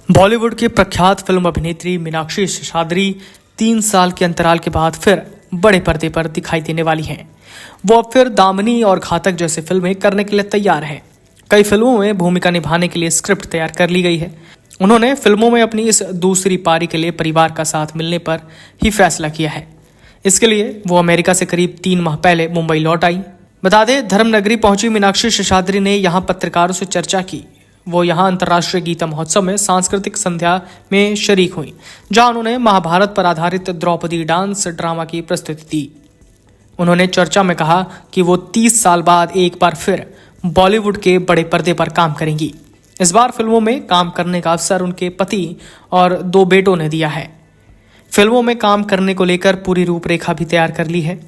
बॉलीवुड की प्रख्यात फिल्म अभिनेत्री मीनाक्षी शेषाद्री 3 साल के अंतराल के बाद फिर बड़े पर्दे पर दिखाई देने वाली हैं। वो अब फिर दामिनी और घातक जैसी फिल्में करने के लिए तैयार हैं। कई फिल्मों में भूमिका निभाने के लिए स्क्रिप्ट तैयार कर ली गई है। उन्होंने फिल्मों में अपनी इस दूसरी पारी के लिए परिवार का साथ मिलने पर ही फैसला किया है। इसके लिए वो अमेरिका से करीब 3 माह पहले मुंबई लौट आई। बता दें, धर्मनगरी पहुंची मीनाक्षी शेषाद्री ने यहाँ पत्रकारों से चर्चा की। वो यहाँ अंतर्राष्ट्रीय गीता महोत्सव में सांस्कृतिक संध्या में शरीक हुई, जहां उन्होंने महाभारत पर आधारित द्रौपदी डांस ड्रामा की प्रस्तुति दी। उन्होंने चर्चा में कहा कि वो 30 साल बाद एक बार फिर बॉलीवुड के बड़े पर्दे पर काम करेंगी। इस बार फिल्मों में काम करने का अवसर उनके पति और 2 बेटों ने दिया है। फिल्मों में काम करने को लेकर पूरी रूपरेखा भी तैयार कर ली है।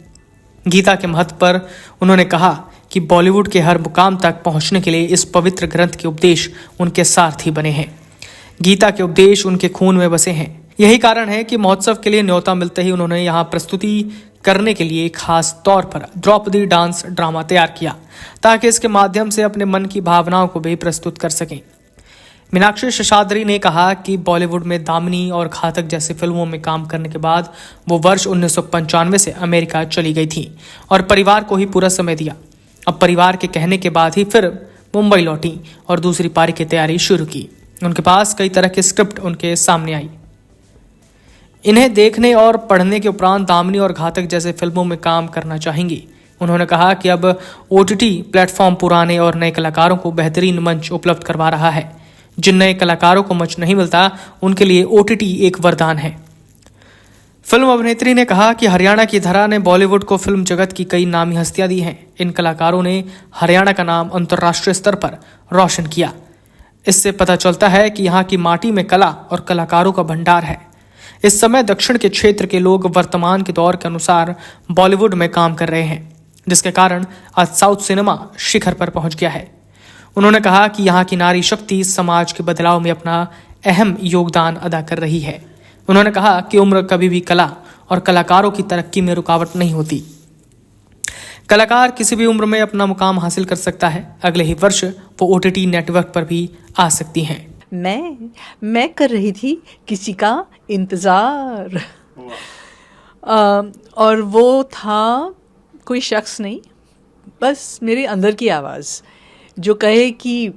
गीता के महत्व पर उन्होंने कहा कि बॉलीवुड के हर मुकाम तक पहुंचने के लिए इस पवित्र ग्रंथ के उपदेश उनके सारथी बने हैं। गीता के उपदेश उनके खून में बसे हैं। यही कारण है कि महोत्सव के लिए न्योता मिलते ही उन्होंने यहाँ प्रस्तुति करने के लिए खास तौर पर द्रौपदी डांस ड्रामा तैयार किया, ताकि इसके माध्यम से अपने मन की भावनाओं को भी प्रस्तुत कर सकें। मीनाक्षी शेषाद्री ने कहा कि बॉलीवुड में दामिनी और घातक जैसी फिल्मों में काम करने के बाद वो वर्ष 1995 से अमेरिका चली गई थी और परिवार को ही पूरा समय दिया। अब परिवार के कहने के बाद ही फिर मुंबई लौटी और दूसरी पारी की तैयारी शुरू की। उनके पास कई तरह की स्क्रिप्ट उनके सामने आई। इन्हें देखने और पढ़ने के उपरांत दामिनी और घातक जैसे फिल्मों में काम करना चाहेंगी। उन्होंने कहा कि अब OTT प्लेटफॉर्म पुराने और नए कलाकारों को बेहतरीन मंच उपलब्ध करवा रहा है। जिन नए कलाकारों को मंच नहीं मिलता, उनके लिए OTT एक वरदान है। फिल्म अभिनेत्री ने कहा कि हरियाणा की धरा ने बॉलीवुड को फिल्म जगत की कई नामी हस्तियां दी हैं। इन कलाकारों ने हरियाणा का नाम अंतर्राष्ट्रीय स्तर पर रोशन किया। इससे पता चलता है कि यहाँ की माटी में कला और कलाकारों का भंडार है। इस समय दक्षिण के क्षेत्र के लोग वर्तमान के दौर के अनुसार बॉलीवुड में काम कर रहे हैं, जिसके कारण आज साउथ सिनेमा शिखर पर पहुंच गया है। उन्होंने कहा कि यहाँ की नारी शक्ति समाज के बदलाव में अपना अहम योगदान अदा कर रही है। उन्होंने कहा कि उम्र कभी भी कला और कलाकारों की तरक्की में रुकावट नहीं होती। कलाकार किसी भी उम्र में अपना मुकाम हासिल कर सकता है। अगले ही वर्ष वो OTT नेटवर्क पर भी आ सकती हैं। मैं कर रही थी किसी का इंतजार और वो था कोई शख्स नहीं, बस मेरे अंदर की आवाज़ जो कहे कि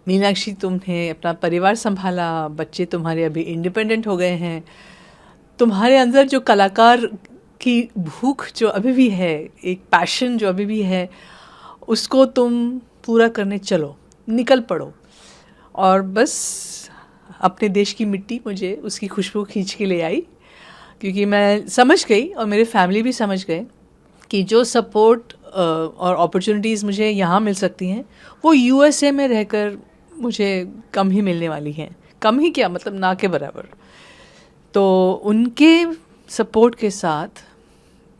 मीनाक्षी, तुमने अपना परिवार संभाला, बच्चे तुम्हारे अभी इंडिपेंडेंट हो गए हैं, तुम्हारे अंदर जो कलाकार की भूख जो अभी भी है, एक पैशन जो अभी भी है, उसको तुम पूरा करने चलो, निकल पड़ो। और बस अपने देश की मिट्टी मुझे उसकी खुशबू खींच के ले आई, क्योंकि मैं समझ गई और मेरे फैमिली भी समझ गए कि जो सपोर्ट और अपॉर्चुनिटीज़ मुझे यहाँ मिल सकती हैं, वो USA में रहकर मुझे कम ही मिलने वाली हैं। कम ही क्या, मतलब ना के बराबर। तो उनके सपोर्ट के साथ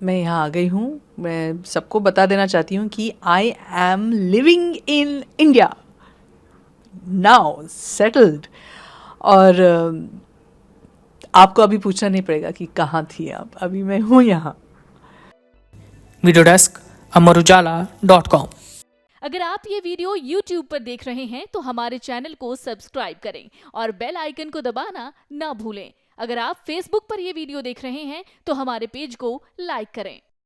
मैं यहाँ आ गई हूँ। मैं सबको बता देना चाहती हूँ कि I am living in India now, settled. और आपको अभी पूछना नहीं पड़ेगा कि कहाँ थी आप, अभी मैं हूँ यहाँ। Video desk amarujala.com। अगर आप ये वीडियो YouTube पर देख रहे हैं तो हमारे चैनल को सब्सक्राइब करें और बेल आइकन को दबाना ना भूलें। अगर आप Facebook पर ये वीडियो देख रहे हैं तो हमारे पेज को लाइक करें।